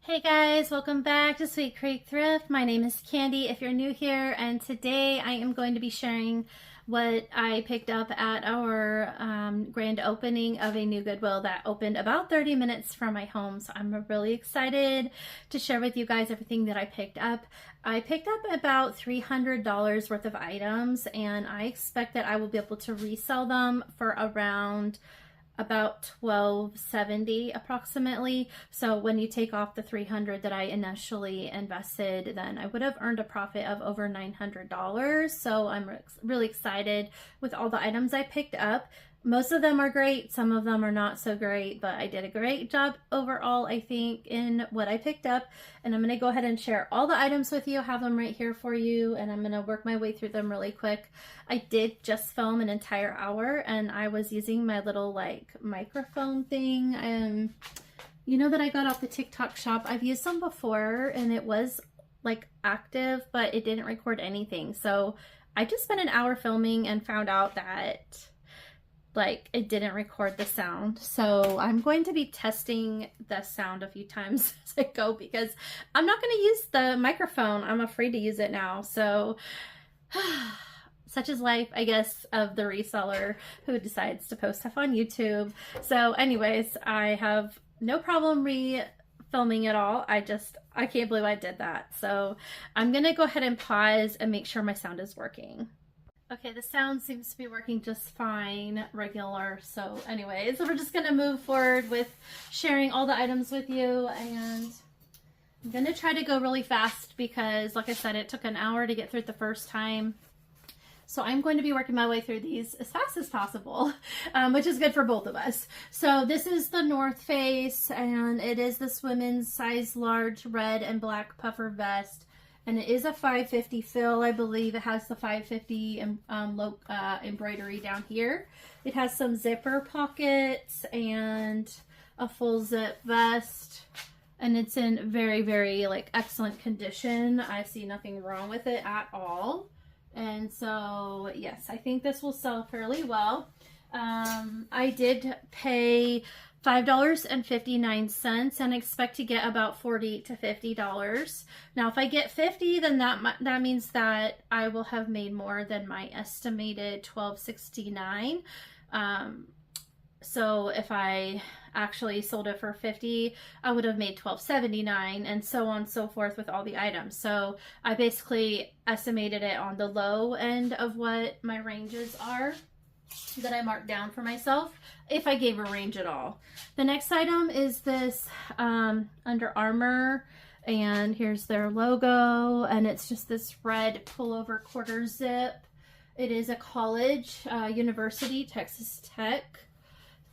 Hey guys, welcome back to Sweet Creek Thrift. My name is Candy if you're new here, and today I am going to be sharing what I picked up at our grand opening of a new Goodwill that opened about 30 minutes from my home. So I'm really excited to share with you guys everything that I picked up. I picked up about $300 worth of items, and I expect that I will be able to resell them for around about $12.70 approximately. So when you take off the $300 that I initially invested, then I would have earned a profit of over $900. So I'm really excited with all the items I picked up. Most of them are great, some of them are not so great, but I did a great job overall, I think, in what I picked up. And I'm going to go ahead and share all the items with you, have them right here for you, and I'm going to work my way through them really quick. I did just film an entire hour, and I was using my little like microphone thing. You know that I got off the TikTok shop. I've used them before, and it was like active, but it didn't record anything. So I just spent an hour filming and found out that like it didn't record the sound. So I'm going to be testing the sound a few times as I go because I'm not going to use the microphone. I'm afraid to use it now. So such is life, I guess, of the reseller who decides to post stuff on YouTube. So anyways, I have no problem filming it all. I can't believe I did that. So I'm going to go ahead and pause and make sure my sound is working. Okay, the sound seems to be working just fine, regular. So anyways, we're just gonna move forward with sharing all the items with you, and I'm gonna try to go really fast because, like I said, it took an hour to get through it the first time. So I'm going to be working my way through these as fast as possible, which is good for both of us. So this is the North Face, and it is this women's size large red and black puffer vest. And it is a $5.50 fill. I believe it has the $5.50 embroidery down here. It has some zipper pockets and a full zip vest. And it's in very, very like excellent condition. I see nothing wrong with it at all. And so, yes, I think this will sell fairly well. I did pay $5.59 and expect to get about $40 to $50. Now, if I get 50, then that means that I will have made more than my estimated $12.69. So if I actually sold it for 50, I would have made $12.79, and so on and so forth with all the items. So I basically estimated it on the low end of what my ranges are that I marked down for myself, if I gave a range at all. The next item is this Under Armour, and here's their logo, and it's just this red pullover quarter zip. It is a college, university, Texas Tech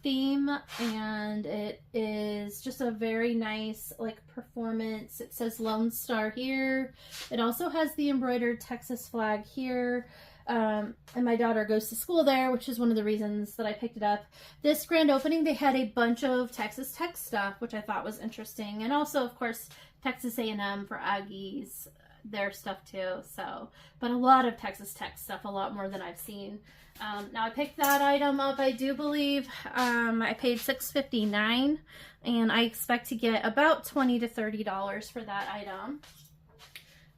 theme, and it is just a very nice like performance. It says Lone Star here. It also has the embroidered Texas flag here. And my daughter goes to school there, which is one of the reasons that I picked it up. This grand opening, they had a bunch of Texas Tech stuff, which I thought was interesting. And also, of course, Texas A&M for Aggies, their stuff too. So, but a lot of Texas Tech stuff, a lot more than I've seen. Now I picked that item up, I do believe. I paid $6.59, and I expect to get about $20 to $30 for that item.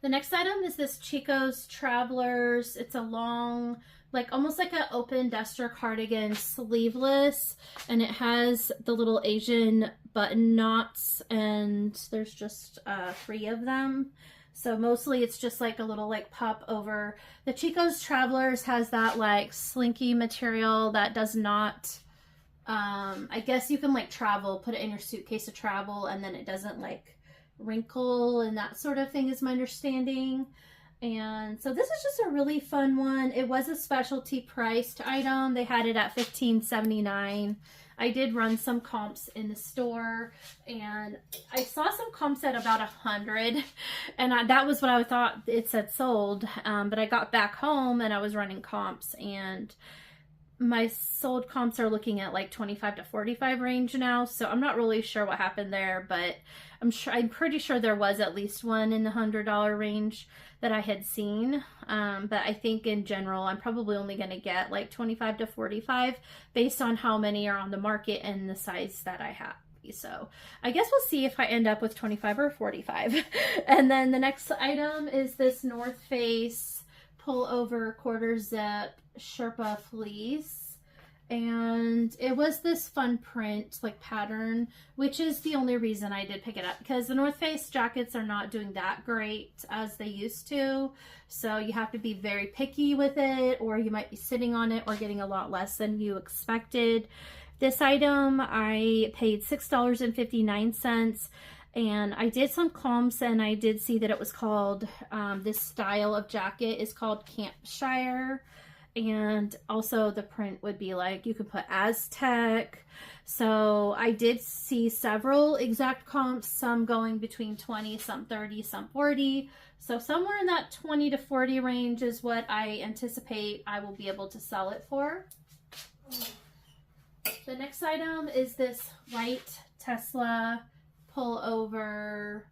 The next item is this Chico's Travelers. It's a long, like almost like an open duster cardigan, sleeveless, and it has the little Asian button knots, and there's just 3 of them. So mostly it's just like a little like pop over. The Chico's Travelers has that like slinky material that does not, I guess you can like travel, put it in your suitcase to travel, and then it doesn't like wrinkle and that sort of thing is my understanding. And so this is just a really fun one. It was a specialty priced item. They had it at $15.79. I did run some comps in the store, and I saw some comps at about 100, and that was what I thought it said sold. But I got back home and I was running comps, and my sold comps are looking at like 25 to 45 range now. So I'm not really sure what happened there, but I'm pretty sure there was at least one in the $100 range that I had seen. But I think in general, I'm probably only going to get like 25 to 45 based on how many are on the market and the size that I have. So I guess we'll see if I end up with 25 or 45. And then the next item is this North Face pullover quarter zip Sherpa fleece. And it was this fun print, like pattern, which is the only reason I did pick it up, because the North Face jackets are not doing that great as they used to. So you have to be very picky with it, or you might be sitting on it or getting a lot less than you expected. This item, I paid $6.59, and I did some comps, and I did see that it was called, this style of jacket is called Campshire. And also the print would be like, you could put Aztec. So I did see several exact comps, some going between 20, some 30, some 40. So somewhere in that 20 to 40 range is what I anticipate I will be able to sell it for. The next item is this white Tesla pullover.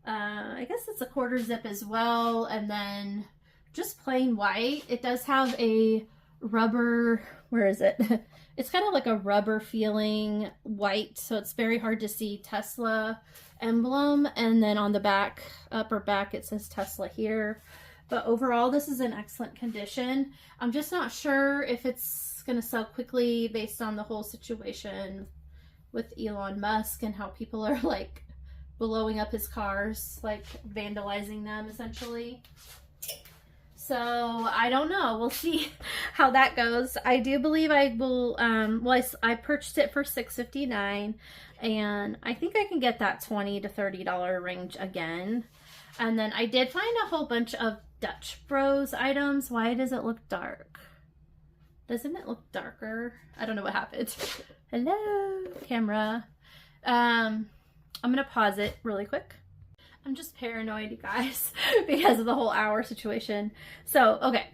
I guess it's a quarter zip as well. And then just plain white. It does have a rubber, where is it? It's kind of like a rubber feeling white, so it's very hard to see Tesla emblem. And then on the back, upper back, it says Tesla here. But overall, this is in excellent condition. I'm just not sure if it's going to sell quickly based on the whole situation with Elon Musk and how people are like blowing up his cars, like vandalizing them essentially. So I don't know. We'll see how that goes. I do believe I will, well, I purchased it for $6.59, and I think I can get that $20 to $30 range again. And then I did find a whole bunch of Dutch Bros items. Why does it look dark? Doesn't it look darker? I don't know what happened. Hello, camera. I'm going to pause it really quick. I'm just paranoid, you guys, because of the whole hour situation. So, okay,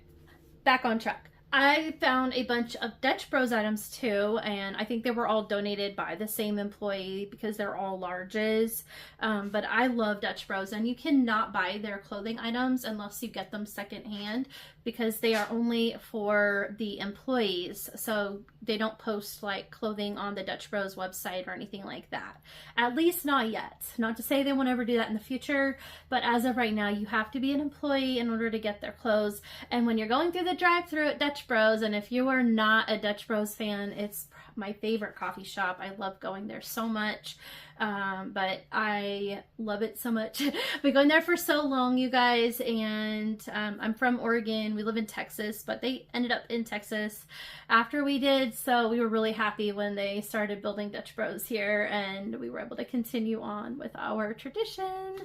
back on track. I found a bunch of Dutch Bros items too, and I think they were all donated by the same employee because they're all larges. But I love Dutch Bros, and you cannot buy their clothing items unless you get them secondhand because they are only for the employees. So they don't post like clothing on the Dutch Bros website or anything like that. At least not yet. Not to say they won't ever do that in the future, but as of right now, you have to be an employee in order to get their clothes. And when you're going through the drive-thru at Dutch Bros, and if you are not a Dutch Bros fan, it's my favorite coffee shop. I love going there so much. But I love it so much. I've been going there for so long, you guys, and I'm from Oregon. We live in Texas, but they ended up in Texas after we did, so we were really happy when they started building Dutch Bros here, and we were able to continue on with our tradition.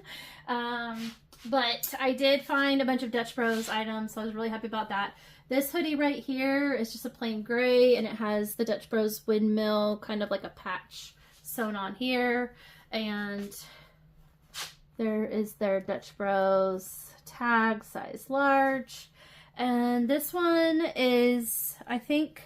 But I did find a bunch of Dutch Bros items, so I was really happy about that. This hoodie right here is just a plain gray, and it has the Dutch Bros windmill, kind of like a patch sewn on here, and there is their Dutch Bros tag, size large. And this one is, I think,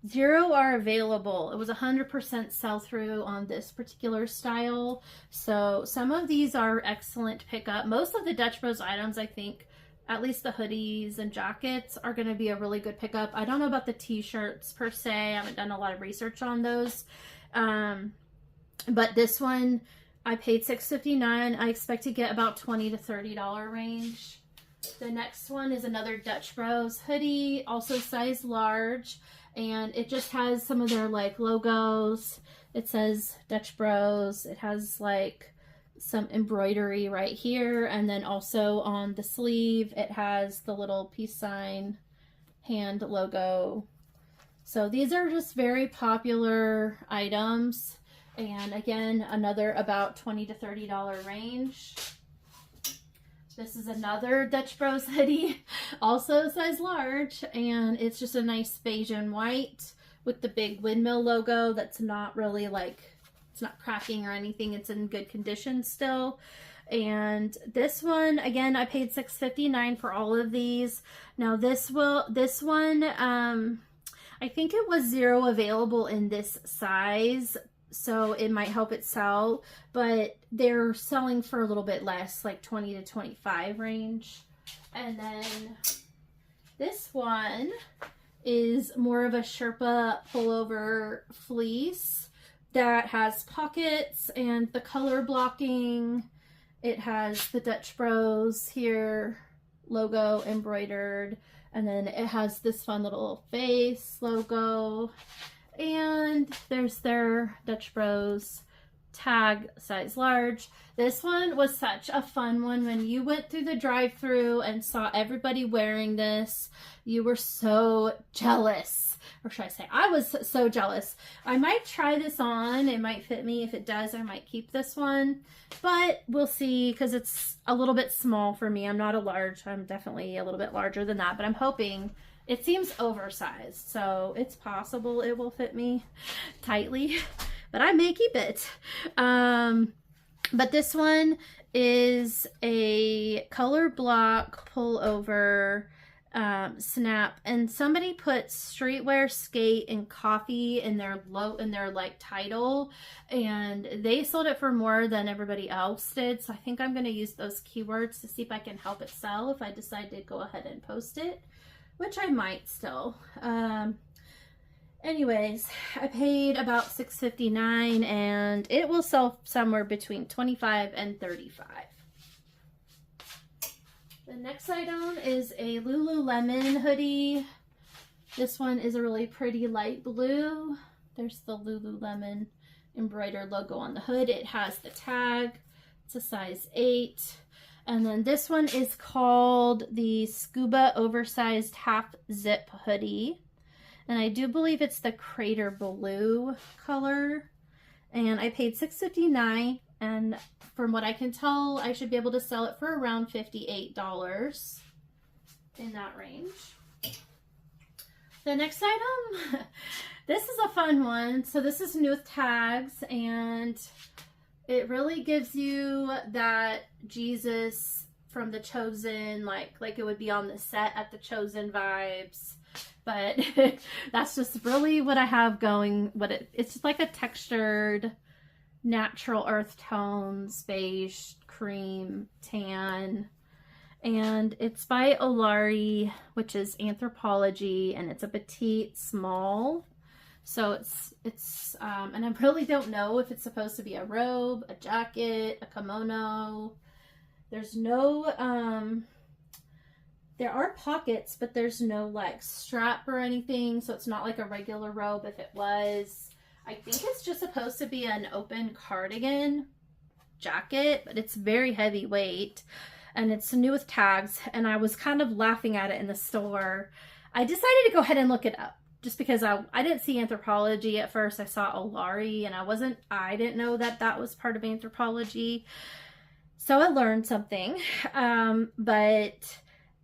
0 are available. It was 100% sell through on this particular style. So some of these are excellent pickup. Most of the Dutch Bros items, I think, at least the hoodies and jackets, are going to be a really good pickup. I don't know about the t-shirts per se. I haven't done a lot of research on those. But this one, I paid $6.59. I expect to get about $20 to $30 range. The next one is another Dutch Bros hoodie, also size large. And it just has some of their like logos. It says Dutch Bros. It has like some embroidery right here, and then also on the sleeve it has the little peace sign hand logo. So these are just very popular items, and again, another about $20 to $30 range. This is another Dutch Bros hoodie, also size large, and it's just a nice beige and white with the big windmill logo that's not really like, it's not cracking or anything. It's in good condition still. And this one, again, I paid $6.59 for all of these. Now this one, I think it was 0 available in this size, so it might help it sell, but they're selling for a little bit less, like 20 to 25 range. And then this one is more of a Sherpa pullover fleece that has pockets and the color blocking. It has the Dutch Bros here logo embroidered, and then it has this fun little face logo, and there's their Dutch Bros tag, size large. This one was such a fun one. When you went through the drive-thru and saw everybody wearing this, you were so jealous. Or should I say, I was so jealous. I might try this on. It might fit me. If it does, I might keep this one. But we'll see, because it's a little bit small for me. I'm not a large. I'm definitely a little bit larger than that. But I'm hoping, it seems oversized, so it's possible it will fit me tightly. But I may keep it. But this one is a color block pullover snap, and somebody put streetwear, skate, and coffee in their like title, and they sold it for more than everybody else did. So I think I'm going to use those keywords to see if I can help it sell if I decide to go ahead and post it, which I might still. Anyways, I paid about $6.59, and it will sell somewhere between $25 and $35. The next item is a Lululemon hoodie. This one is a really pretty light blue. There's the Lululemon embroidered logo on the hood. It has the tag. It's a size 8. And then this one is called the Scuba Oversized Half Zip Hoodie. And I do believe it's the Crater Blue color. And I paid $6.59. And from what I can tell, I should be able to sell it for around $58, in that range. The next item, this is a fun one. So this is new with tags, and it really gives you that Jesus from The Chosen, like it would be on the set at The Chosen vibes. But that's just really what I have going. It's just like a textured, natural earth tones, beige, cream, tan, and it's by Olari, which is Anthropology, and it's a petite small. So it's and I really don't know if it's supposed to be a robe, a jacket, a kimono. There's no there are pockets, but there's no like strap or anything, so it's not like a regular robe. If it was, I think it's just supposed to be an open cardigan jacket, but it's very heavyweight, and it's new with tags, and I was kind of laughing at it in the store. I decided to go ahead and look it up, just because I didn't see Anthropology at first. I saw Olari, and I didn't know that that was part of Anthropology. So I learned something, but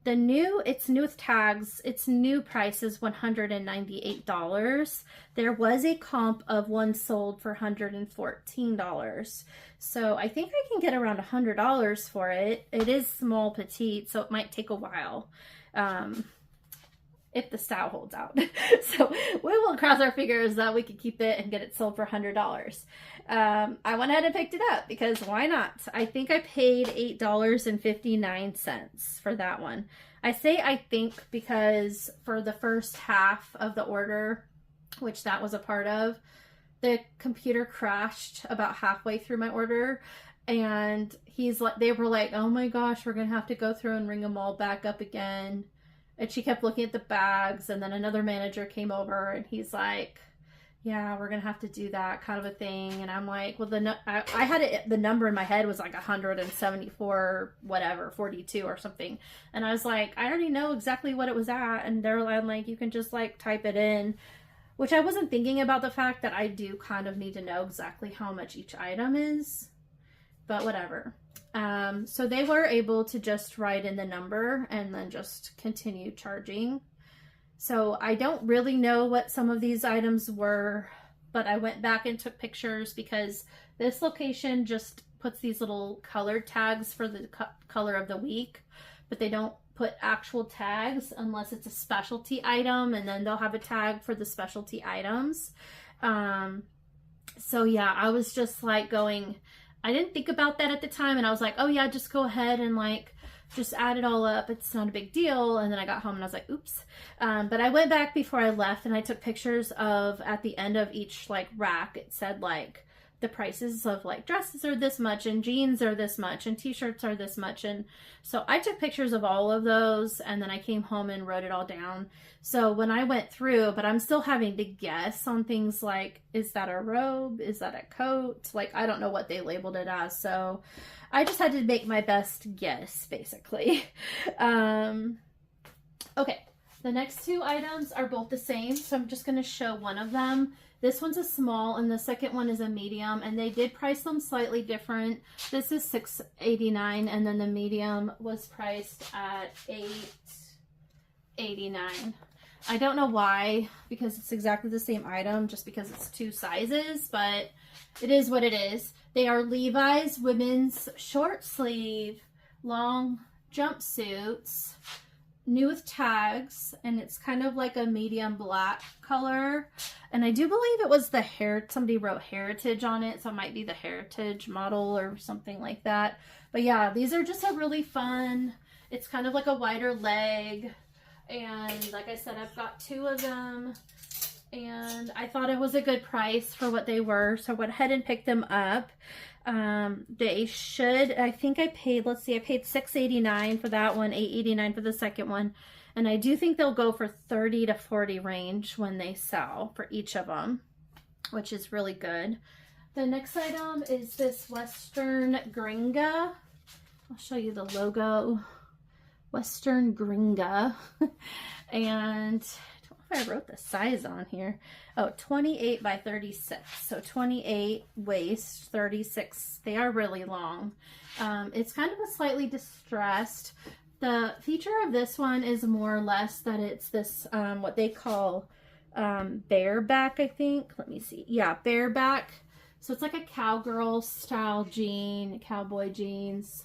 it's new with tags. Its new price is $198. There was a comp of one sold for $114. So I think I can get around $100 for it. It is small petite, so it might take a while. If the style holds out. So we will cross our fingers that we can keep it and get it sold for $100. I went ahead and picked it up because why not? I think I paid $8.59 for that one. I say I think because for the first half of the order, which that was a part of, the computer crashed about halfway through my order, and they were like, oh my gosh, we're gonna have to go through and ring them all back up again. And she kept looking at the bags, and then another manager came over, and he's like, yeah, we're going to have to do that kind of a thing. And I'm like, well, I had the number in my head was like 174, whatever, 42 or something. And I was like, I already know exactly what it was at. And they're like, you can just like type it in, which I wasn't thinking about the fact that I do kind of need to know exactly how much each item is, but whatever. So they were able to just write in the number and then just continue charging. So I don't really know what some of these items were, but I went back and took pictures because this location just puts these little colored tags for the color of the week, but they don't put actual tags unless it's a specialty item, and then they'll have a tag for the specialty items. So yeah, I was just like I didn't think about that at the time, and I was like, oh yeah, just go ahead and like just add it all up. It's not a big deal. And then I got home and I was like, oops. But I went back before I left and I took pictures of, at the end of each like rack, it said like the prices of like dresses are this much and jeans are this much and t-shirts are this much. And so I took pictures of all of those and then I came home and wrote it all down. So when I went through, but I'm still having to guess on things like, is that a robe? Is that a coat? Like, I don't know what they labeled it as. So I just had to make my best guess, basically. Okay, the next two items are both the same. So I'm just going to show one of them. This one's a small and the second one is a medium, and they did price them slightly different. This is $6.89 and then the medium was priced at $8.89. I don't know why, because it's exactly the same item, just because it's two sizes, but it is what it is. They are Levi's women's short sleeve long jumpsuits, new with tags, and it's kind of like a medium black color. And I do believe it was the somebody wrote Heritage on it, so it might be the Heritage model or something like that. But yeah, these are just a really fun, it's kind of like a wider leg. And like I said, I've got two of them and I thought it was a good price for what they were. So I went ahead and picked them up. They should, I think I paid, let's see, I paid $6.89 for that one, $8.89 for the second one. And I do think they'll go for 30 to 40 range when they sell for each of them, which is really good. The next item is this Western Gringa. I'll show you the logo. Western Gringa. And I don't know if I wrote the size on here. Oh, 28 by 36. So 28 waist, 36. They are really long. It's kind of a slightly distressed. The feature of this one is more or less that it's this, what they call bareback, I think. Let me see. Yeah, bareback. So it's like a cowgirl style jean, cowboy jeans.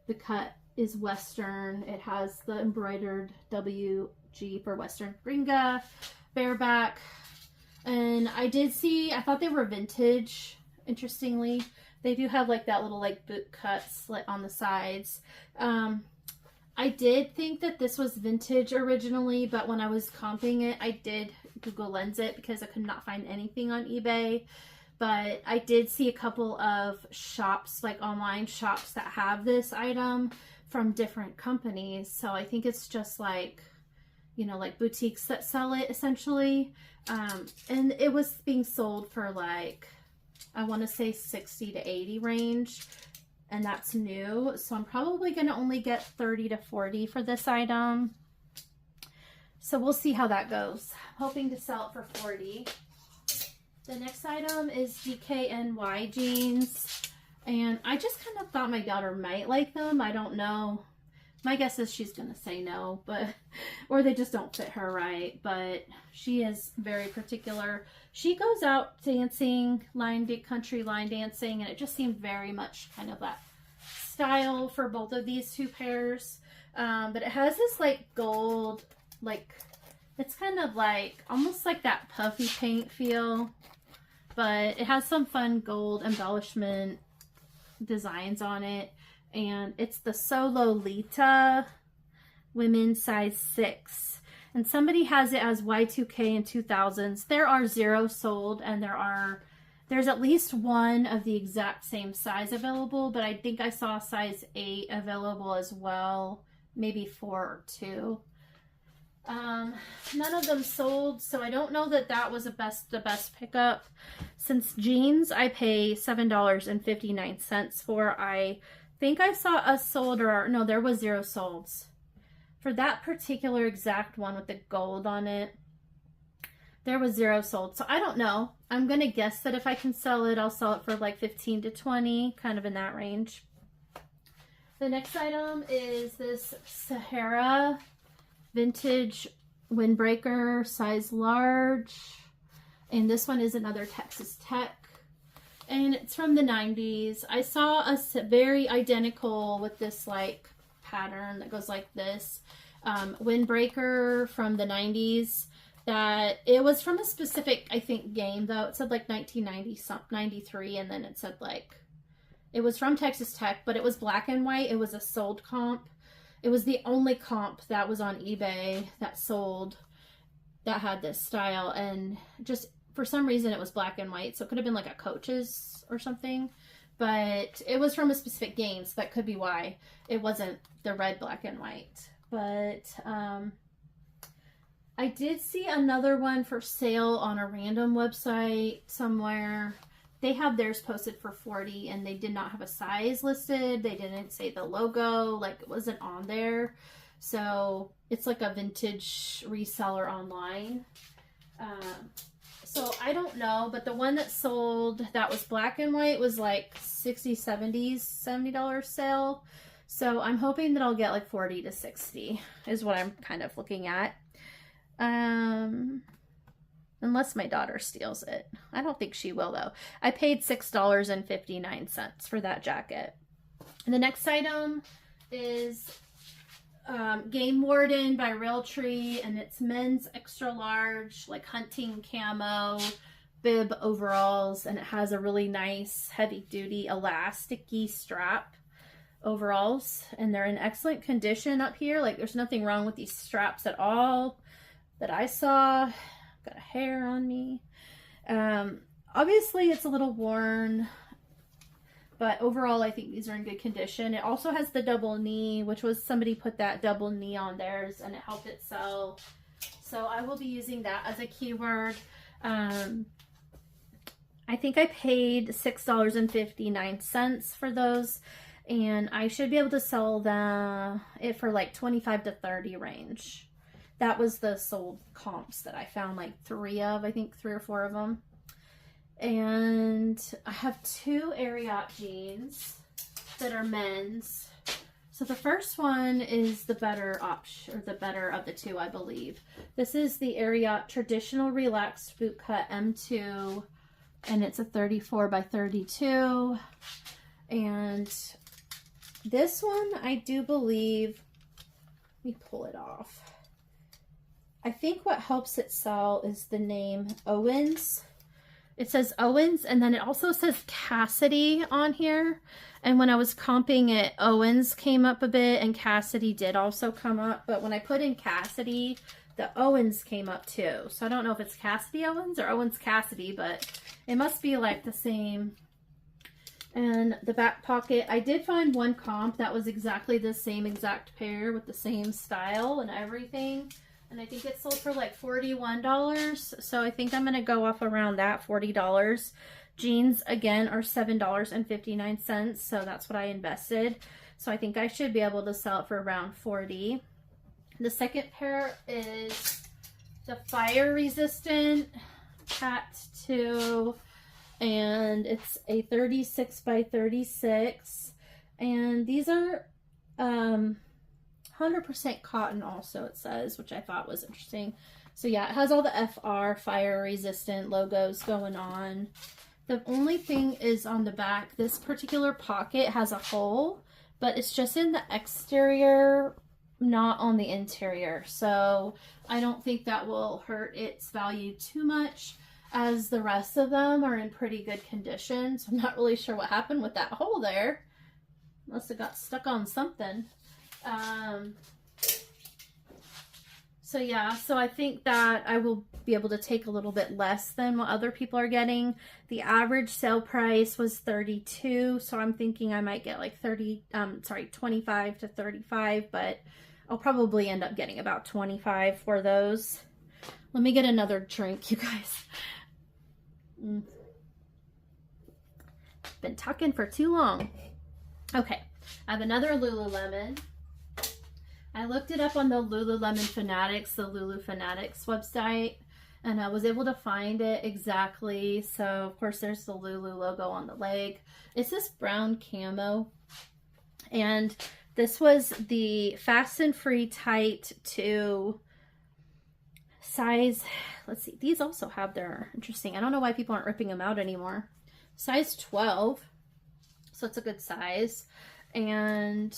The cut is Western. It has the embroidered WG for Western Gringa, bareback. And I did see, I thought they were vintage, interestingly. They do have like that little like boot cut slit on the sides. I did think that this was vintage originally, but when I was comping it, I did Google Lens it because I could not find anything on eBay. But I did see a couple of shops, like online shops that have this item from different companies. So I think it's just like, you know, like boutiques that sell it essentially. And it was being sold for like, I want to say 60 to 80 range. And that's new. So I'm probably going to only get 30 to 40 for this item. So we'll see how that goes. Hoping to sell it for 40. The next item is DKNY jeans. And I just kind of thought my daughter might like them. I don't know. My guess is she's going to say no, but, or they just don't fit her right. But she is very particular. She goes out dancing, country line dancing, and it just seemed very much kind of that style for both of these two pairs. But it has this like gold, like, it's kind of like, almost like that puffy paint feel. But it has some fun gold embellishment designs on it. And it's the Solo Lita women's size 6. And somebody has it as Y2K and 2000s. There are 0 sold, and there's at least one of the exact same size available, but I think I saw size 8 available as well, maybe 4 or 2. None of them sold, so I don't know that that was the best pickup. Since jeans I pay $7.59 for, I think I saw a sold, or no, there was 0 solds for that particular exact one with the gold on it. There was 0 sold, so I don't know. I'm gonna guess that if I can sell it, I'll sell it for like 15 to 20, kind of in that range. The next item is this Sahara vintage windbreaker, size large, and this one is another Texas Tech, and it's from the 90s. I saw a very identical with this like pattern that goes like this windbreaker from the 90s, that it was from a specific, I think, game though. It said like 93, and then it said like, it was from Texas Tech, but it was black and white. It was a sold comp. It was the only comp that was on eBay that sold that had this style, and just for some reason it was black and white, so it could have been like a Coach's or something, but it was from a specific game, so that could be why it wasn't the red, black, and white. But I did see another one for sale on a random website somewhere. They have theirs posted for $40, and they did not have a size listed. They didn't say the logo, like it wasn't on there. So it's like a vintage reseller online. So I don't know, but the one that sold that was black and white was like $70 sale. So I'm hoping that I'll get like 40 to 60 is what I'm kind of looking at. Unless my daughter steals it. I don't think she will though. I paid $6.59 for that jacket. And the next item is Game Warden by Realtree, and it's men's extra large, like hunting camo bib overalls, and it has a really nice heavy duty elasticy strap overalls, and they're in excellent condition up here. Like there's nothing wrong with these straps at all that I saw. Got a hair on me. Obviously it's a little worn, but overall I think these are in good condition. It also has the double knee, which was somebody put that double knee on theirs and it helped it sell. So I will be using that as a keyword. I think I paid $6.59 for those, and I should be able to sell it for like 25 to 30 range. That was the sold comps that I found, like 3 of, I think 3 or 4 of them. And I have 2 Ariat jeans that are men's. So the first one is the better option, or the better of the 2, I believe. This is the Ariat Traditional Relaxed Bootcut M2, and it's a 34 by 32. And this one, I do believe, let me pull it off. I think what helps it sell is the name Owens. It says Owens, and then it also says Cassidy on here. And when I was comping it, Owens came up a bit, and Cassidy did also come up. But when I put in Cassidy, the Owens came up too. So I don't know if it's Cassidy Owens or Owens Cassidy, but it must be like the same. And the back pocket, I did find one comp that was exactly the same exact pair with the same style and everything. And I think it sold for like $41. So I think I'm going to go off around that, $40. Jeans, again, are $7.59. So that's what I invested. So I think I should be able to sell it for around $40. The second pair is the fire resistant Cat 2. And it's a 36 by 36. And these are 100% cotton also, it says, which I thought was interesting. So yeah, it has all the FR fire resistant logos going on. The only thing is on the back, this particular pocket has a hole, but it's just in the exterior, not on the interior. So I don't think that will hurt its value too much, as the rest of them are in pretty good condition. So I'm not really sure what happened with that hole there. Must have got stuck on something. So yeah, so I think that I will be able to take a little bit less than what other people are getting. The average sale price was $32, so I'm thinking I might get like 25 to 35, but I'll probably end up getting about 25 for those. Let me get another drink, you guys. Been talking for too long. Okay, I have another Lululemon. I looked it up on the Lululemon Fanatics, the Lulu Fanatics website, and I was able to find it exactly. So, of course, there's the Lulu logo on the leg. It's this brown camo, and this was the Fast and Free Tight to size, let's see, these also have their, interesting, I don't know why people aren't ripping them out anymore. Size 12, so it's a good size, and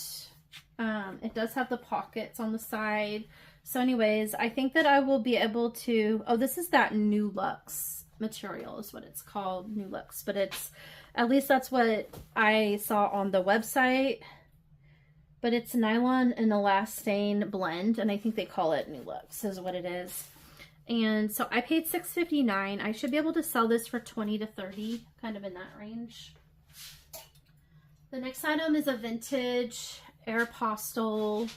it does have the pockets on the side. So anyways, I think that I will be able to, oh, this is that New Luxe material is what it's called, New Luxe, but it's, at least that's what I saw on the website. but it's nylon and elastane blend, and I think they call it New Looks is what it is. And so I paid $6.59. I should be able to sell this for $20 to $30, kind of in that range. The next item is a vintage Aeropostale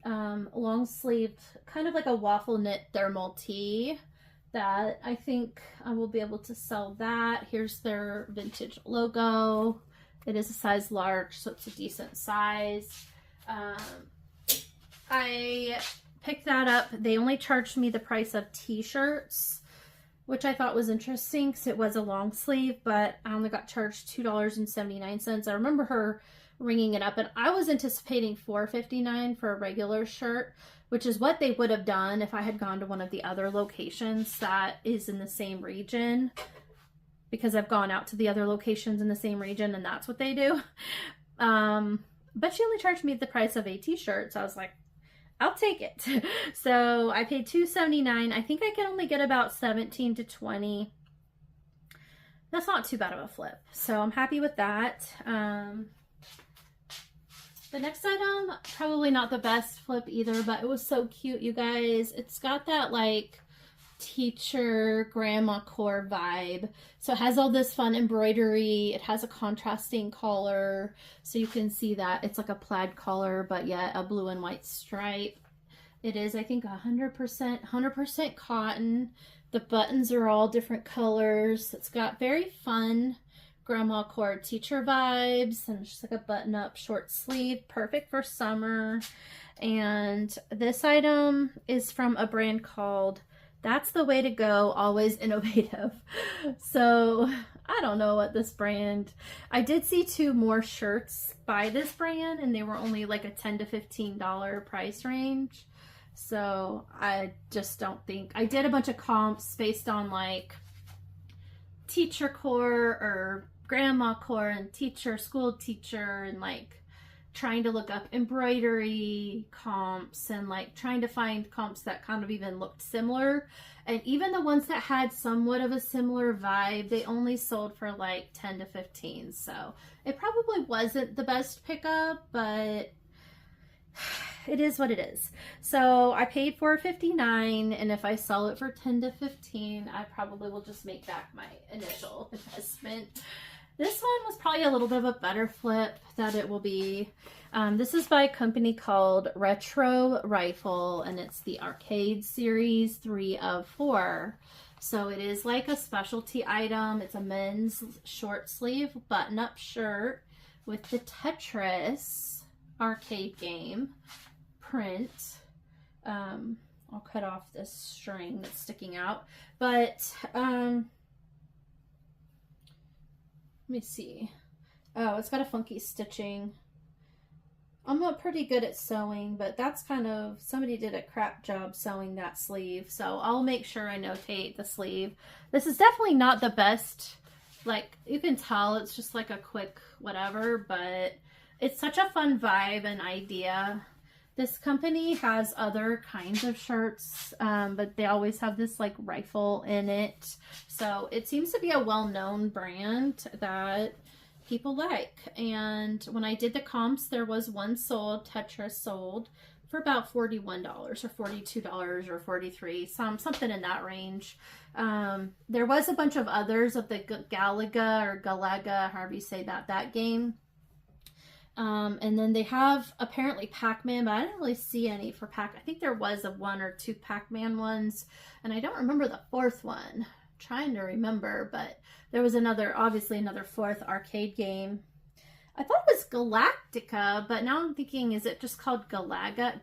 long sleeve, kind of like a waffle knit thermal tee that I think I will be able to sell that. Here's their vintage logo. It is a size large, so it's a decent size. I picked that up. They only charged me the price of t-shirts, which I thought was interesting because it was a long sleeve, but I only got charged $2.79. I remember her ringing it up, and I was anticipating $4.59 for a regular shirt, which is what they would have done if I had gone to one of the other locations that is in the same region, because I've gone out to the other locations in the same region and that's what they do. But she only charged me the price of a t-shirt, so I was like, I'll take it. So I paid $2.79. I think I can only get about 17 to 20. That's not too bad of a flip, so I'm happy with that. The next item, probably not the best flip either, but it was so cute, you guys. It's got that like teacher grandma core vibe. So it has all this fun embroidery. It has a contrasting collar, so you can see that it's like a plaid collar, but yet a blue and white stripe. It is, I think, 100% cotton. The buttons are all different colors. It's got very fun grandma core teacher vibes, and just like a button-up short sleeve, perfect for summer. And this item is from a brand called That's the Way to Go, Always Innovative. So I don't know what this brand, I did see 2 more shirts by this brand, and they were only like a $10 to $15 price range. So I just don't think, I did a bunch of comps based on like teacher core or grandma core and teacher, school teacher, and like trying to look up embroidery comps and like trying to find comps that kind of even looked similar. And even the ones that had somewhat of a similar vibe, they only sold for like 10 to 15. So it probably wasn't the best pickup, but it is what it is. So I paid $4.59, and if I sell it for 10 to 15, I probably will just make back my initial investment. This one was probably a little bit of a better flip that it will be. This is by a company called Retro Rifle, and it's the Arcade Series 3 of 4. So it is like a specialty item. It's a men's short sleeve button-up shirt with the Tetris arcade game print. I'll cut off this string that's sticking out, but let me see. Oh, it's got a funky stitching. I'm not pretty good at sewing, but that's kind of, somebody did a crap job sewing that sleeve, so I'll make sure I notate the sleeve. This is definitely not the best, like, you can tell it's just like a quick whatever, but it's such a fun vibe and idea. This company has other kinds of shirts, but they always have this like rifle in it. So it seems to be a well-known brand that people like. And when I did the comps, there was one sold, Tetris sold, for about $41 or $42 or $43, something in that range. There was a bunch of others of the Galaga or Galaga, however you say that game. And then they have apparently Pac-Man, but I didn't really see any for Pac. I think there was a 1 or 2 Pac-Man ones, and I don't remember the 4th one. I'm trying to remember, but there was another, obviously another 4th arcade game. I thought it was Galactica, but now I'm thinking, is it just called Galaga?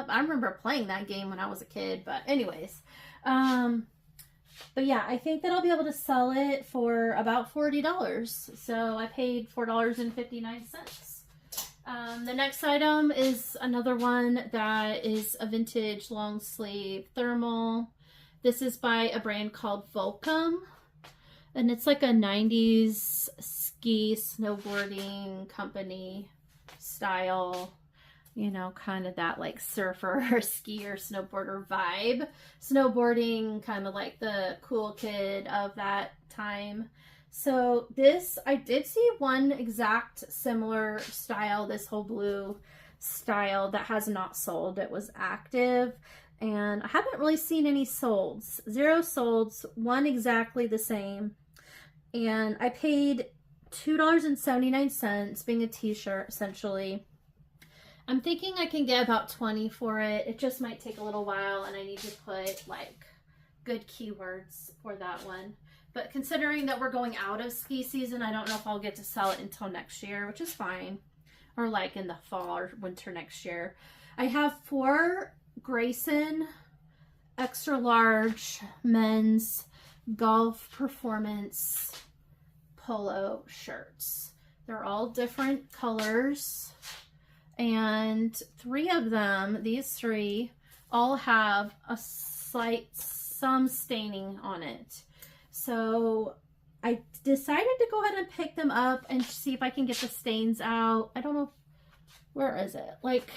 I remember playing that game when I was a kid, but anyways. But yeah, I think that I'll be able to sell it for about $40. So I paid $4.59. The next item is another one that is a vintage long sleeve thermal. This is by a brand called Volcom, and it's like a 90s ski snowboarding company style, you know, kind of that like surfer or skier snowboarder vibe. Snowboarding, kind of like the cool kid of that time. So this, I did see one exact similar style, this whole blue style that has not sold. It was active, and I haven't really seen any solds. 0 solds, one exactly the same. And I paid $2.79, being a t-shirt essentially. I'm thinking I can get about 20 for it. It just might take a little while, and I need to put like good keywords for that one. But considering that we're going out of ski season, I don't know if I'll get to sell it until next year, which is fine. Or like in the fall or winter next year. I have 4 Grayson extra large men's golf performance polo shirts. They're all different colors. And 3 of them, these 3, all have a some staining on it. So I decided to go ahead and pick them up and see if I can get the stains out. I don't know, where is it? Like,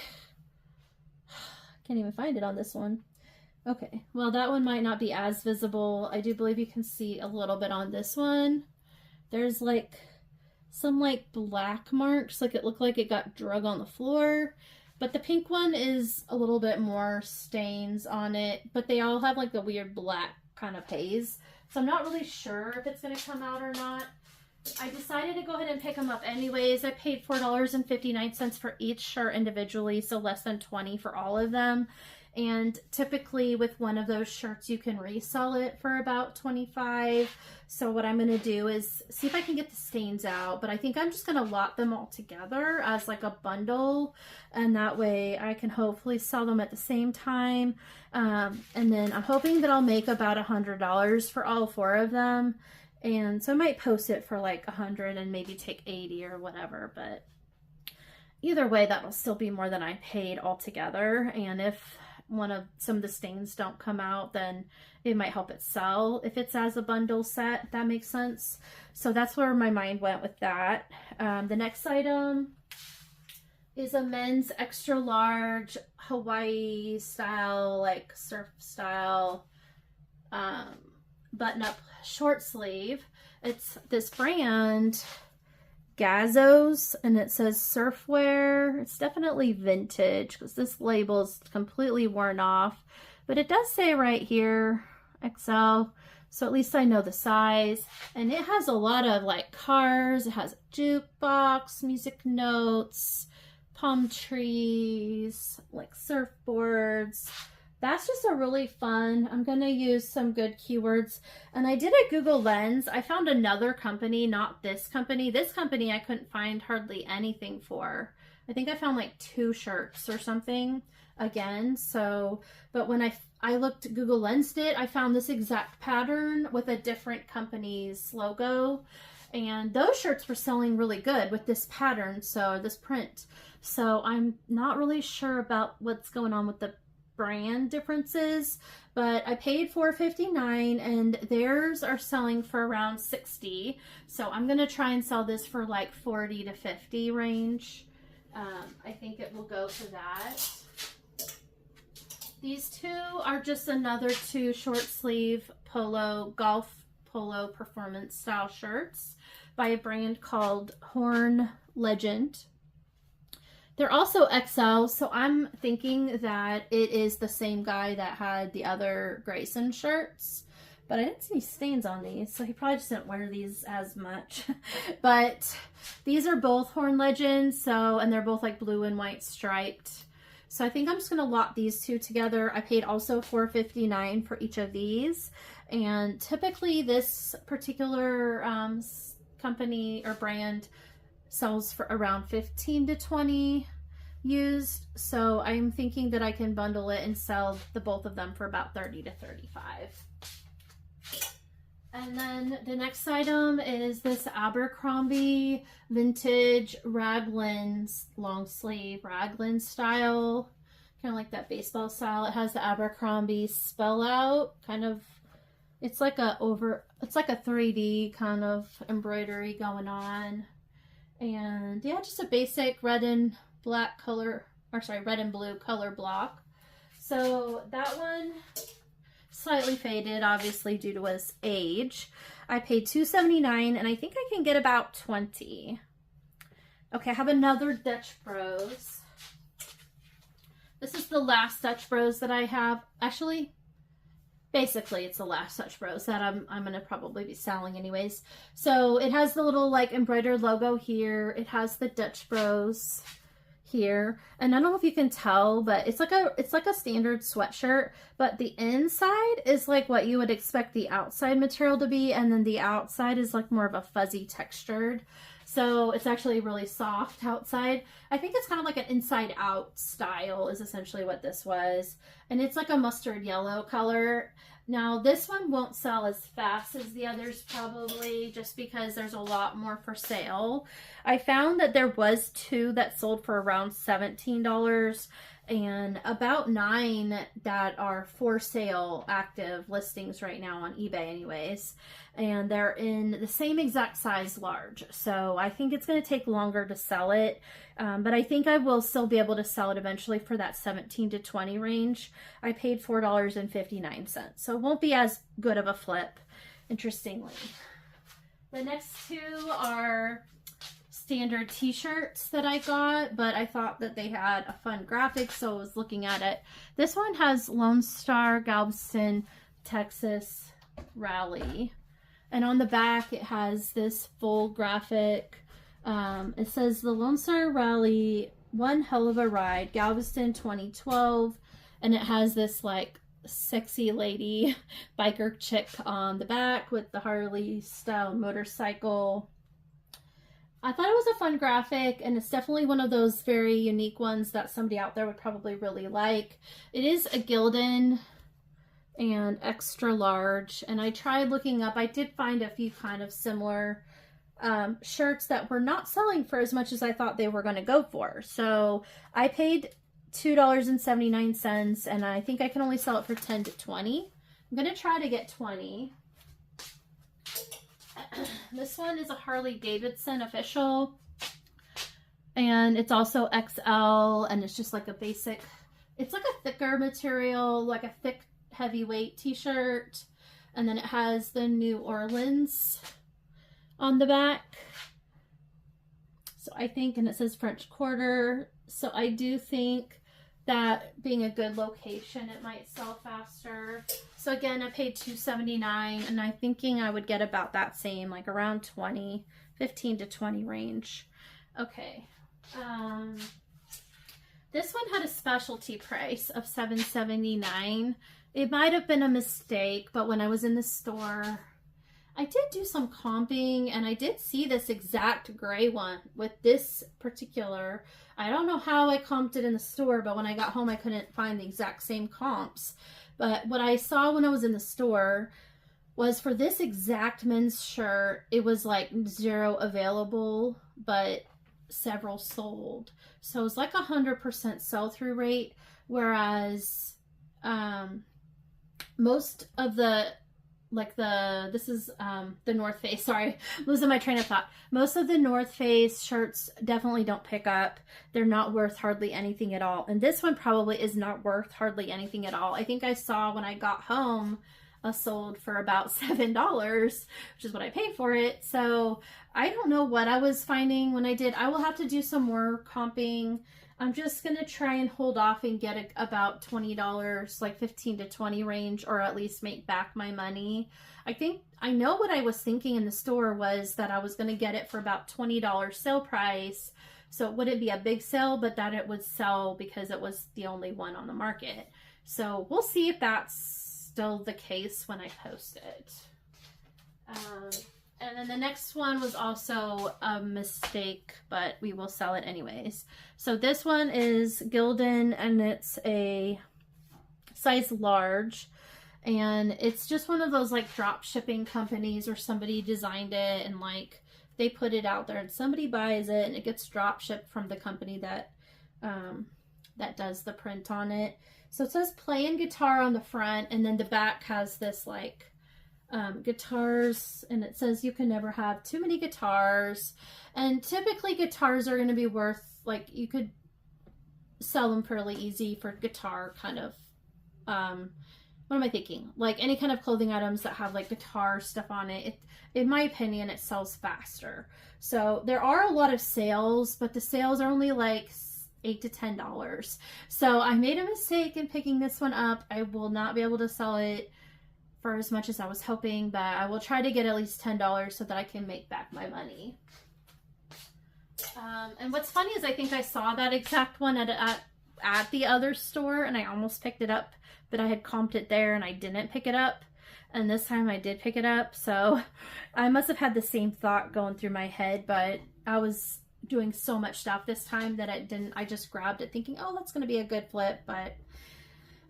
can't even find it on this one. Okay, well that one might not be as visible. I do believe you can see a little bit on this one. There's like some like black marks, like it looked like it got drug on the floor. But the pink one is a little bit more stains on it, but they all have like a weird black kind of haze. So I'm not really sure if it's going to come out or not. I decided to go ahead and pick them up anyways. I paid $4.59 for each shirt individually, so less than 20 for all of them. And typically with one of those shirts, you can resell it for about 25. So what I'm going to do is see if I can get the stains out, but I think I'm just going to lot them all together as like a bundle. And that way I can hopefully sell them at the same time. And then I'm hoping that I'll make about $100 for all 4 of them. And so I might post it for like 100 and maybe take 80 or whatever, but either way, that'll still be more than I paid altogether. And if some of the stains don't come out, then it might help it sell if it's as a bundle set, if that makes sense. So that's where my mind went with that. The next item is a men's extra large Hawaii style, like surf style button up short sleeve. It's this brand Gazos, and it says surfwear. It's definitely vintage because this label is completely worn off, but it does say right here XL, so at least I know the size. And it has a lot of like cars. It has a jukebox, music notes, palm trees, like surfboards. That's just a really fun, I'm going to use some good keywords. And I did a Google Lens. I found another company, not this company. This company I couldn't find hardly anything for. I think I found like 2 shirts or something again. So, but when I looked, Google Lensed it, I found this exact pattern with a different company's logo. And those shirts were selling really good with this pattern, so this print. So I'm not really sure about what's going on with the brand differences, but I paid $4.59 and theirs are selling for around $60. So I'm gonna try and sell this for like $40 to $50 range. I think it will go for that. These 2 are just another 2 short sleeve polo, golf polo performance style shirts by a brand called Horn Legend. They're also XL, so I'm thinking that it is the same guy that had the other Grayson shirts. But I didn't see any stains on these, so he probably just didn't wear these as much. But these are both Horn Legends, so, and they're both like blue and white striped. So I think I'm just going to lot these 2 together. I paid also $4.59 for each of these. And typically this particular company or brand sells for around 15 to 20 used, so I'm thinking that I can bundle it and sell the both of them for about 30 to 35. And then the next item is this Abercrombie vintage raglan long sleeve raglan style, kind of like that baseball style. It has the Abercrombie spell out, kind of, it's like a 3D kind of embroidery going on. And yeah, just a basic red and black color, or sorry, red and blue color block. So that one slightly faded, obviously due to its age. I paid $2.79 and I think I can get about 20. Okay, I have another Dutch Bros. This is the last Dutch Bros that I have. Actually, basically it's the last Dutch Bros that I'm gonna probably be selling anyways. So it has the little like embroidered logo here. It has the Dutch Bros here, and I don't know if you can tell, but it's like a standard sweatshirt, but the inside is like what you would expect the outside material to be, and then the outside is like more of a fuzzy textured. So it's actually really soft outside. I think it's kind of like an inside out style is essentially what this was. And it's like a mustard yellow color. Now this one won't sell as fast as the others probably, just because there's a lot more for sale. I found that there was 2 that sold for around $17 and about 9 that are for sale active listings right now on eBay anyways. And they're in the same exact size large. So I think it's going to take longer to sell it. But I think I will still be able to sell it eventually for that 17 to 20 range. I paid $4.59. So it won't be as good of a flip, interestingly. The next 2 are standard t-shirts that I got, but I thought that they had a fun graphic, so I was looking at it. This one has Lone Star Galveston, Texas Rally. And on the back, it has this full graphic. It says the Lone Star Rally, one hell of a ride, Galveston 2012. And it has this like sexy lady biker chick on the back with the Harley style motorcycle. I thought it was a fun graphic, and it's definitely one of those very unique ones that somebody out there would probably really like. It is a Gildan and extra large, and I tried looking up. I did find a few kind of similar shirts that were not selling for as much as I thought they were going to go for. So I paid $2.79, and I think I can only sell it for 10 to 20. I'm going to try to get 20. This one is a Harley Davidson official, and it's also XL, and it's just like a basic, it's like a thicker material, like a thick heavyweight t-shirt, and then it has the New Orleans on the back. So I think, and it says French Quarter, so I do think that being a good location, it might sell faster. So again, I paid $2.79, and I'm thinking I would get about that same, like around 20, 15 to 20 range. Okay. This one had a specialty price of $7.79. It might have been a mistake, but when I was in the store, I did do some comping, and I did see this exact gray one with this particular. I don't know how I comped it in the store, but when I got home, I couldn't find the exact same comps. But what I saw when I was in the store was for this exact men's shirt, it was like 0 available, but several sold. So it was like 100% sell-through rate, whereas most of the, like this is the North Face, sorry, I'm losing my train of thought. Most of the North Face shirts definitely don't pick up. They're not worth hardly anything at all. And this one probably is not worth hardly anything at all. I think I saw when I got home sold for about $7, which is what I paid for it. So I don't know what I was finding when I did. I will have to do some more comping. I'm just going to try and hold off and get about $20, like 15 to 20 range, or at least make back my money. I know what I was thinking in the store was that I was going to get it for about $20 sale price. So it wouldn't be a big sale, but that it would sell because it was the only one on the market. So we'll see if that's still the case when I post it. And then the next one was also a mistake, but we will sell it anyways. So this one is Gildan, and it's a size large, and it's just one of those like drop shipping companies where somebody designed it and like they put it out there and somebody buys it and it gets drop shipped from the company that that does the print on it. So it says playing guitar on the front, and then the back has this like guitars, and it says you can never have too many guitars. And typically guitars are going to be worth, like, you could sell them fairly easy for guitar kind of what am I thinking? Like any kind of clothing items that have like guitar stuff on it, in my opinion, it sells faster. So there are a lot of sales, but the sales are only like $8 to $10. So I made a mistake in picking this one up. I will not be able to sell it for as much as I was hoping, but I will try to get at least $10 so that I can make back my money. And what's funny is I think I saw that exact one at the other store, and I almost picked it up, but I had comped it there and I didn't pick it up. And this time I did pick it up. So I must have had the same thought going through my head, but I was doing so much stuff this time that I just grabbed it thinking, oh, that's going to be a good flip, but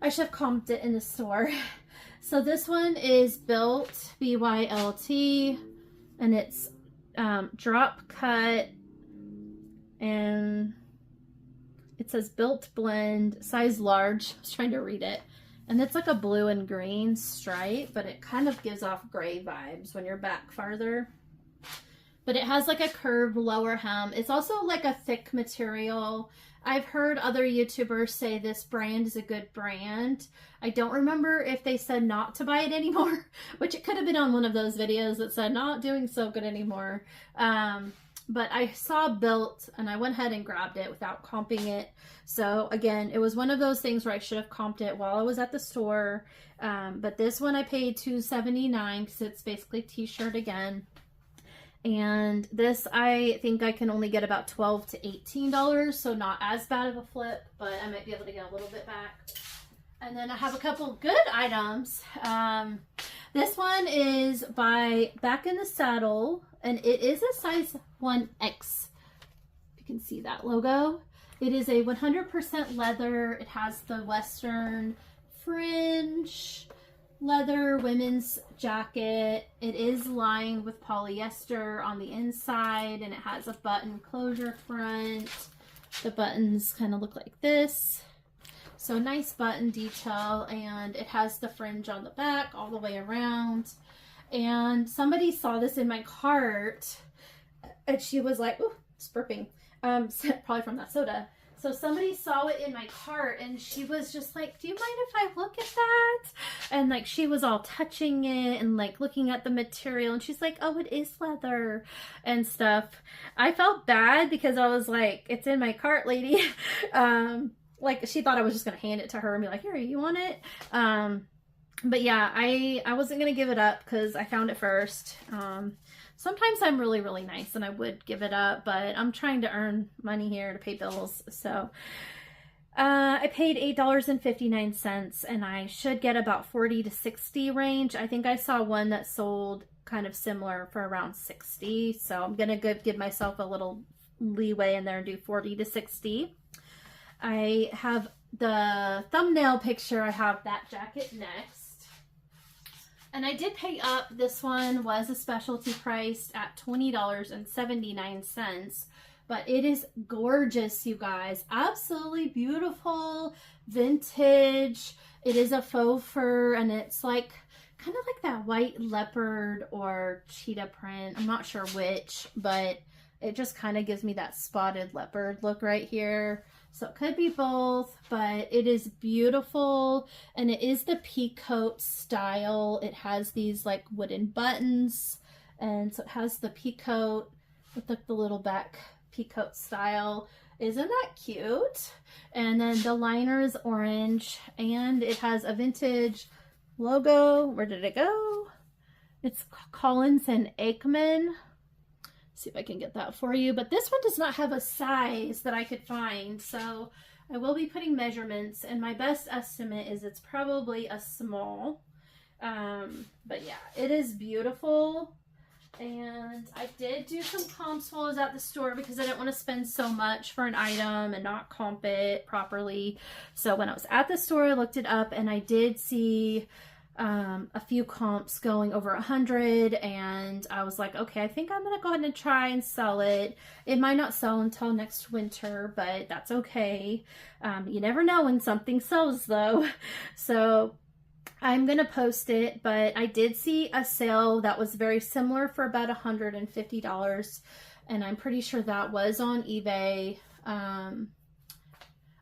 I should have comped it in the store. So this one is Built, B-Y-L-T, and it's drop cut, and it says Built Blend, size large. I was trying to read it. And it's like a blue and green stripe, but it kind of gives off gray vibes when you're back farther. But it has like a curved lower hem. It's also like a thick material. I've heard other YouTubers say this brand is a good brand. I don't remember if they said not to buy it anymore, which it could have been on one of those videos that said not doing so good anymore. But I saw Built and I went ahead and grabbed it without comping it. So again, it was one of those things where I should have comped it while I was at the store. But this one I paid $2.79 because it's basically t-shirt again. And this I think I can only get about $12 to $18, so not as bad of a flip, but I might be able to get a little bit back. And then I have a couple good items. This one is by Back in the Saddle, and it is a size 1X. You can see that logo. It is a 100% leather. It has the Western fringe leather women's jacket. It is lined with polyester on the inside, and it has a button closure front. The buttons kind of look like this. So nice button detail, and it has the fringe on the back all the way around. And somebody saw this in my cart, and she was like, "Ooh, it's burping." Probably from that soda. So somebody saw it in my cart, and she was just like, "Do you mind if I look at that?" And like she was all touching it and like looking at the material, and she's like, "Oh, it is leather," and stuff. I felt bad because I was like, "It's in my cart, lady." Like she thought I was just gonna hand it to her and be like, "Here, you want it?" But yeah, I wasn't gonna give it up because I found it first. Sometimes I'm really, really nice and I would give it up, but I'm trying to earn money here to pay bills. So I paid $8.59, and I should get about 40 to 60 range. I think I saw one that sold kind of similar for around 60. So I'm going to give myself a little leeway in there and do 40 to 60. I have the thumbnail picture. I have that jacket next. And I did pay up. This one was a specialty priced at $20.79. But it is gorgeous, you guys. Absolutely beautiful, vintage. It is a faux fur, and it's like kind of like that white leopard or cheetah print. I'm not sure which, but it just kind of gives me that spotted leopard look right here. So it could be both, but it is beautiful, and it is the peacoat style. It has these like wooden buttons, and so it has the peacoat with like the little back peacoat style. Isn't that cute? And then the liner is orange, and it has a vintage logo. Where did it go? It's Collins and Aikman. See if I can get that for you, but this one does not have a size that I could find, so I will be putting measurements, and my best estimate is it's probably a small. But yeah, it is beautiful. And I did do some comps while I was at the store because I didn't want to spend so much for an item and not comp it properly. So when I was at the store, I looked it up, and I did see a few comps going over 100, and I was like, okay, I think I'm gonna go ahead and try and sell it. It might not sell until next winter, but that's okay. You never know when something sells though. So I'm gonna post it, but I did see a sale that was very similar for about $150, and I'm pretty sure that was on eBay.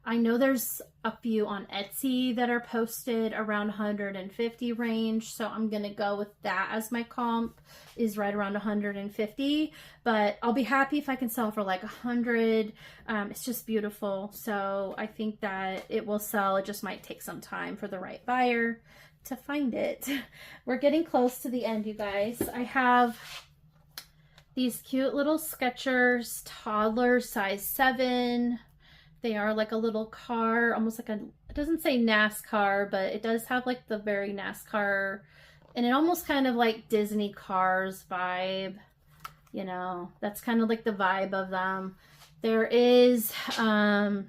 I know there's a few on Etsy that are posted around 150 range, so I'm gonna go with that as my comp, is right around 150, but I'll be happy if I can sell for like 100. It's just beautiful, so I think that it will sell. It just might take some time for the right buyer to find it. We're getting close to the end, you guys. I have these cute little Skechers toddler size 7. They are like a little car, almost like it doesn't say NASCAR, but it does have like the very NASCAR, and it almost kind of like Disney Cars vibe, you know, that's kind of like the vibe of them. There is a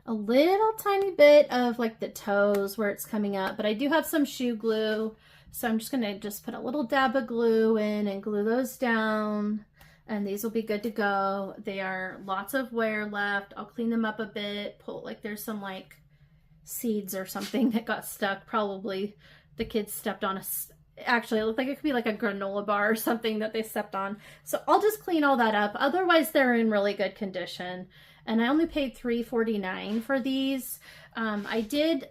little tiny bit of like the toes where it's coming up, but I do have some shoe glue, so I'm just gonna put a little dab of glue in and glue those down. And these will be good to go. They are lots of wear left. I'll clean them up a bit. Like there's some like seeds or something that got stuck. Probably the kids stepped on actually it looked like it could be like a granola bar or something that they stepped on. So I'll just clean all that up. Otherwise they're in really good condition. And I only paid $3.49 for these. I did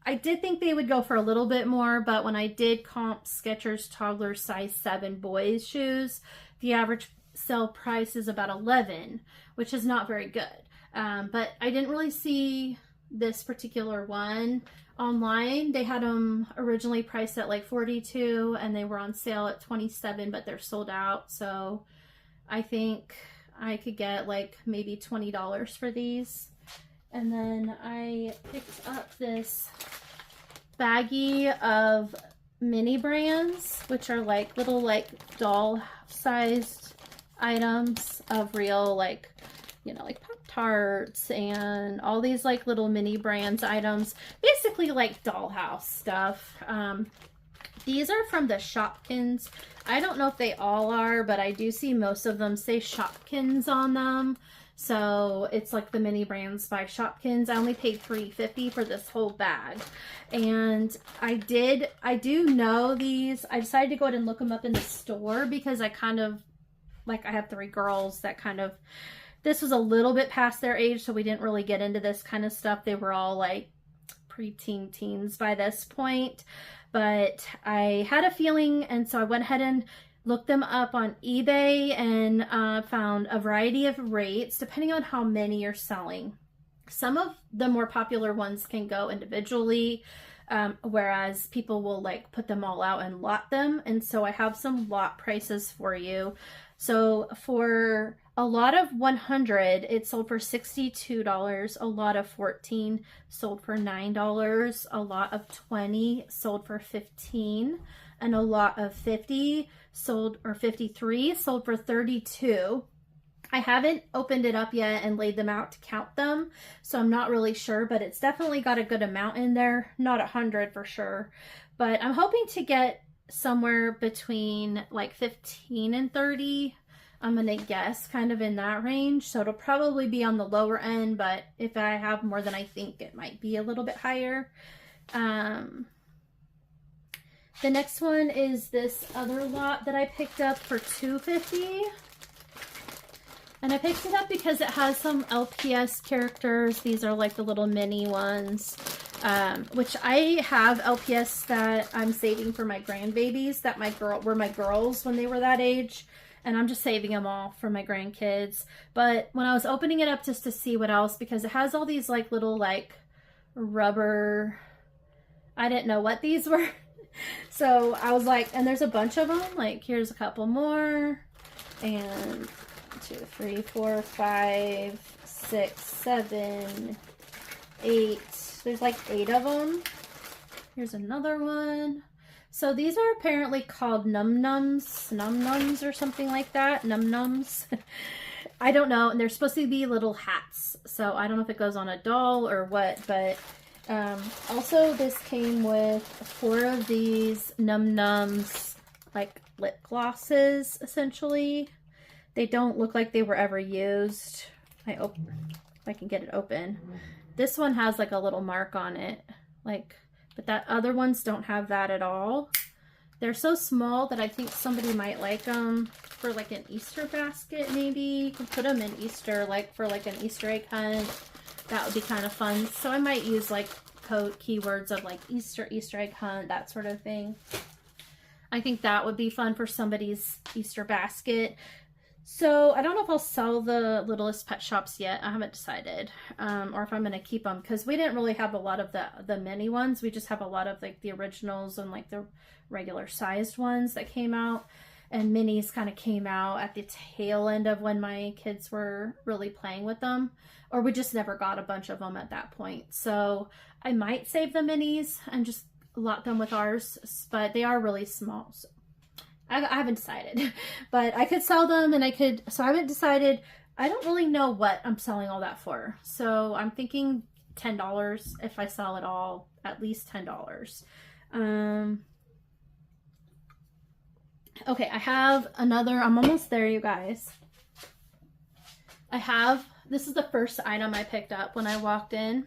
think they would go for a little bit more, but when I did comp Skechers toddler size 7 boys shoes, the average sale price is about $11, which is not very good. But I didn't really see this particular one online. They had them originally priced at like $42 and they were on sale at $27, but they're sold out. So I think I could get like maybe $20 for these. And then I picked up this baggie of mini brands, which are like little like doll sized items of real, like, you know, like Pop-Tarts and all these like little mini brands items, basically like dollhouse stuff. These are from the Shopkins. I don't know if they all are, but I do see most of them say Shopkins on them. So it's like the mini brands by Shopkins. I only paid $3.50 for this whole bag. And I do know these. I decided to go ahead and look them up in the store because I kind of, like, I have 3 girls that kind of, this was a little bit past their age, so we didn't really get into this kind of stuff. They were all like preteen teens by this point. But I had a feeling, and so I went ahead and looked them up on eBay and found a variety of rates depending on how many you're selling. Some of the more popular ones can go individually, whereas people will like put them all out and lot them. And so I have some lot prices for you. So for a lot of 100, it sold for $62. A lot of 14 sold for $9. A lot of 20 sold for $15. And a lot of 50 sold, or 53 sold for $32. I haven't opened it up yet and laid them out to count them, so I'm not really sure, but it's definitely got a good amount in there. Not 100 for sure, but I'm hoping to get somewhere between like 15 and 30. I'm gonna guess kind of in that range, so it'll probably be on the lower end, but if I have more than I think, it might be a little bit higher. The next one is this other lot that I picked up for $2.50. And I picked it up because it has some LPS characters. These are like the little mini ones, which I have LPS that I'm saving for my grandbabies that were my girls when they were that age. And I'm just saving them all for my grandkids. But when I was opening it up just to see what else, because it has all these like little like rubber, I didn't know what these were. So I was like, and there's a bunch of them, like here's a couple more, and 2, 3, 4, 5, 6, 7, 8. There's like 8 of them. Here's another one. So these are apparently called num-nums or something like that. Num-nums. I don't know. And they're supposed to be little hats. So I don't know if it goes on a doll or what, but also this came with 4 of these num-nums, like lip glosses, essentially. They don't look like they were ever used. If I can get it open. This one has like a little mark on it, like, but that other ones don't have that at all. They're so small that I think somebody might like them for like an Easter basket, maybe. You can put them in Easter, like for like an Easter egg hunt. that would be kind of fun. So I might use like code keywords of like Easter egg hunt, that sort of thing. I think that would be fun for somebody's Easter basket. So I don't know if I'll sell the Littlest Pet Shops yet. I haven't decided, or if I'm going to keep them, because we didn't really have a lot of the mini ones. We just have a lot of like the originals and like the regular sized ones that came out, and minis kind of came out at the tail end of when my kids were really playing with them, or we just never got a bunch of them at that point. So I might save the minis and just lot them with ours, but they are really small. So I haven't decided, but I could sell them, and I could, so I haven't decided. I don't really know what I'm selling all that for. So I'm thinking $10 if I sell it all, at least $10. Okay, I have another, I'm almost there, you guys. This is the first item I picked up when I walked in,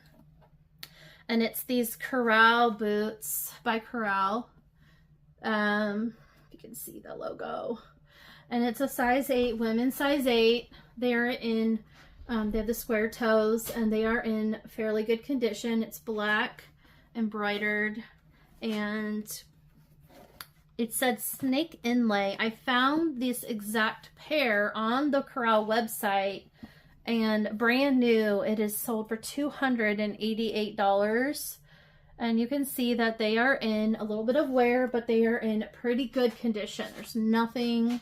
and it's these Corral boots by Corral. You can see the logo, and it's a size 8, women's size 8. They're in, they have the square toes, and they are in fairly good condition. It's black, embroidered, and it said snake inlay. I found this exact pair on the Corral website, and brand new. It is sold for $288. And you can see that they are in a little bit of wear, but they are in pretty good condition. There's nothing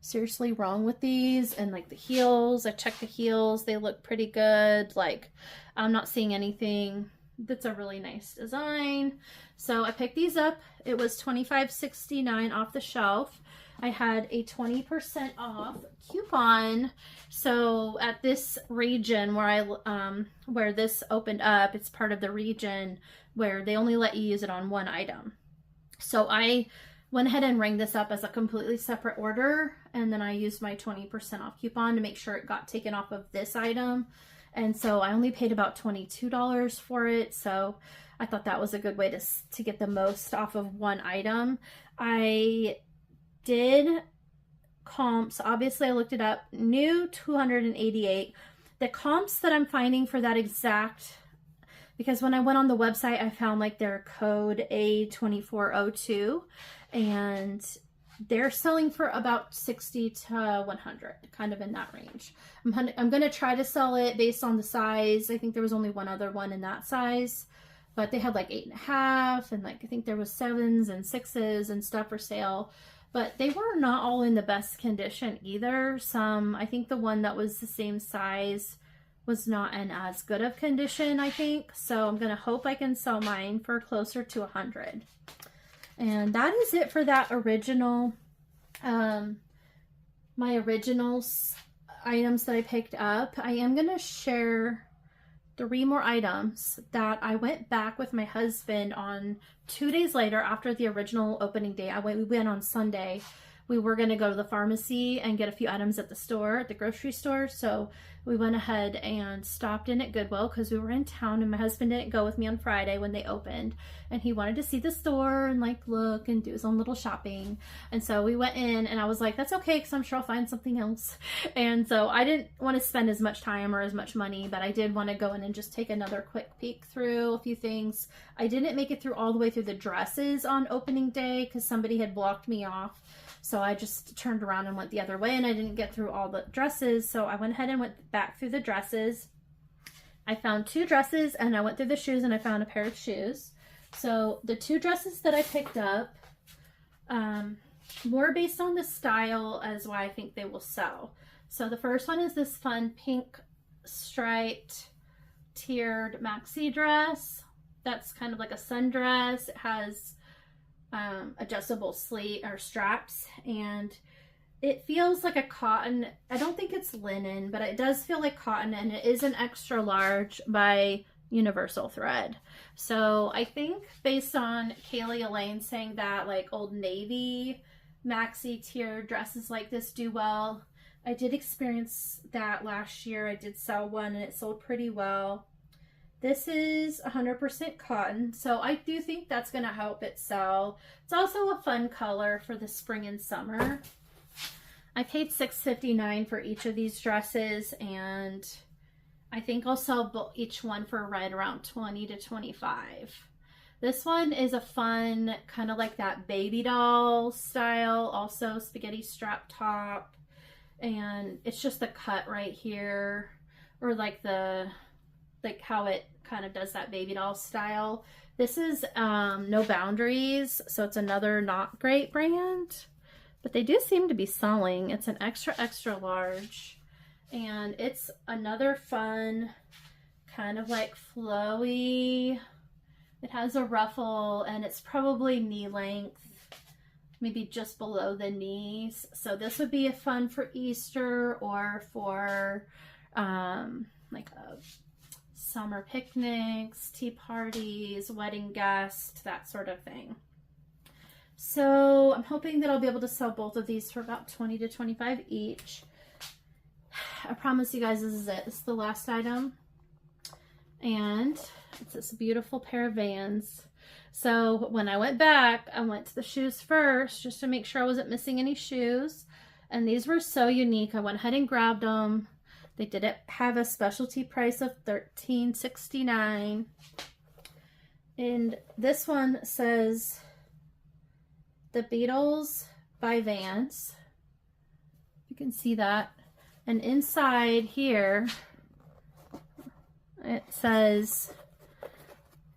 seriously wrong with these. And like the heels, I checked the heels. They look pretty good. Like, I'm not seeing anything. That's a really nice design. So I picked these up. It was $25.69 off the shelf. I had a 20% off coupon. So at this region where where this opened up, it's part of the region where they only let you use it on one item. So I went ahead and rang this up as a completely separate order, and then I used my 20% off coupon to make sure it got taken off of this item. And so I only paid about $22 for it. So I thought that was a good way to get the most off of one item. I did comps. Obviously I looked it up. New $288. The comps that I'm finding for that exact, because when I went on the website, I found like their code A2402, and they're selling for about 60 to 100, kind of in that range. I'm going to try to sell it based on the size. I think there was only one other one in that size, but they had like 8.5, and like I think there was 7s and 6s and stuff for sale, but they were not all in the best condition either. I think the one that was the same size was not in as good of condition, I think. So I'm gonna hope I can sell mine for closer to 100. And that is it for that original, my originals items that I picked up. I am gonna share 3 more items that I went back with my husband on 2 days later after the original opening day. We went on Sunday. We were gonna go to the pharmacy and get a few items at the store, at the grocery store. So we went ahead and stopped in at Goodwill because we were in town, and my husband didn't go with me on Friday when they opened, and he wanted to see the store and like look and do his own little shopping. And so we went in, and I was like, that's okay, because I'm sure I'll find something else. And so I didn't want to spend as much time or as much money, but I did want to go in and just take another quick peek through a few things. I didn't make it through all the way through the dresses on opening day because somebody had blocked me off. So I just turned around and went the other way, and I didn't get through all the dresses. So I went ahead and went back through the dresses. I found 2 dresses, and I went through the shoes, and I found a pair of shoes. So the 2 dresses that I picked up, more based on the style as why I think they will sell. So the first one is this fun pink striped tiered maxi dress. That's kind of like a sundress. It has adjustable sleeve or straps, and it feels like a cotton. I don't think it's linen, but it does feel like cotton, and it is an extra large by Universal Thread. So I think based on Kaylee Elaine saying that like Old Navy maxi tier dresses like this do well, I did experience that last year. I did sell one, and it sold pretty well. This is 100% cotton, so I do think that's going to help it sell. It's also a fun color for the spring and summer. I paid $6.59 for each of these dresses, and I think I'll sell each one for right around 20 to 25. This one is a fun, kind of like that baby doll style, also spaghetti strap top. And it's just the cut right here, or like how it kind of does that baby doll style. This is No Boundaries, so it's another not great brand, but they do seem to be selling. It's an extra large, and it's another fun kind of like flowy. It has a ruffle, and it's probably knee length, maybe just below the knees. So this would be a fun for Easter or for like a summer picnics, tea parties, wedding guests, that sort of thing. So I'm hoping that I'll be able to sell both of these for about 20 to 25 each. I promise you guys this is it. This is the last item. And it's this beautiful pair of Vans. So when I went back, I went to the shoes first just to make sure I wasn't missing any shoes. And these were so unique. I went ahead and grabbed them. They didn't have a specialty price of $13.69. And this one says The Beatles by Vans. You can see that. And inside here, it says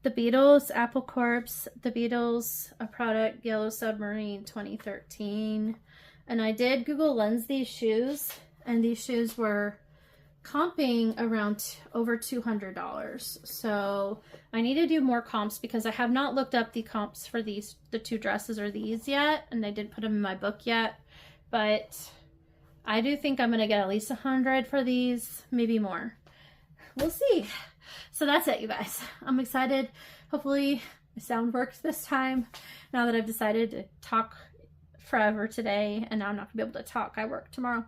The Beatles, Apple Corpse, The Beatles, a product, Yellow Submarine 2013. And I did Google Lens these shoes, and these shoes were comping around over $200. So I need to do more comps because I have not looked up the comps for the two dresses or these yet, and I didn't put them in my book yet, but I do think I'm going to get at least 100 for these, maybe more. We'll see. So that's it, you guys. I'm excited. Hopefully my sound works this time, now that I've decided to talk forever today, and now I'm not gonna be able to talk. I work tomorrow.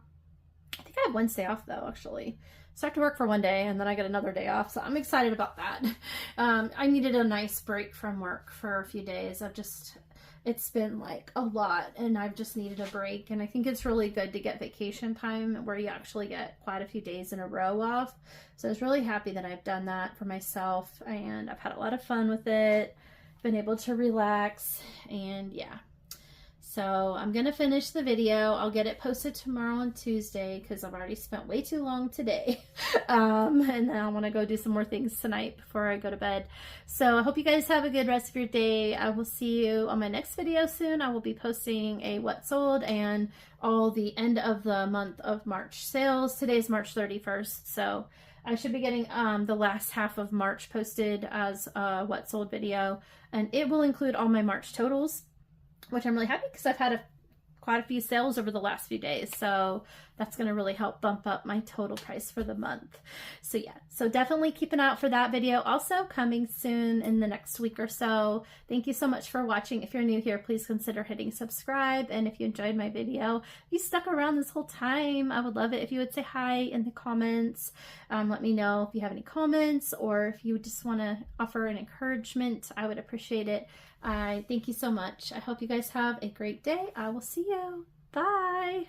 I think I have Wednesday off though, actually. So I have to work for one day and then I get another day off, so I'm excited about that. I needed a nice break from work for a few days. It's been like a lot, and I've just needed a break, and I think it's really good to get vacation time where you actually get quite a few days in a row off. So I was really happy that I've done that for myself, and I've had a lot of fun with it, been able to relax, and yeah. So I'm gonna finish the video. I'll get it posted tomorrow on Tuesday because I've already spent way too long today. And then I want to go do some more things tonight before I go to bed. So I hope you guys have a good rest of your day. I will see you on my next video soon. I will be posting a what sold and all the end of the month of March sales. Today's March 31st. So I should be getting the last half of March posted as a what sold video. And it will include all my March totals, which I'm really happy because I've had quite a few sales over the last few days. So that's going to really help bump up my total price for the month. So yeah, so definitely keep an eye out for that video. Also coming soon in the next week or so. Thank you so much for watching. If you're new here, please consider hitting subscribe. And if you enjoyed my video, if you stuck around this whole time, I would love it if you would say hi in the comments. Let me know if you have any comments or if you just want to offer an encouragement. I would appreciate it. Thank you so much. I hope you guys have a great day. I will see you. Bye.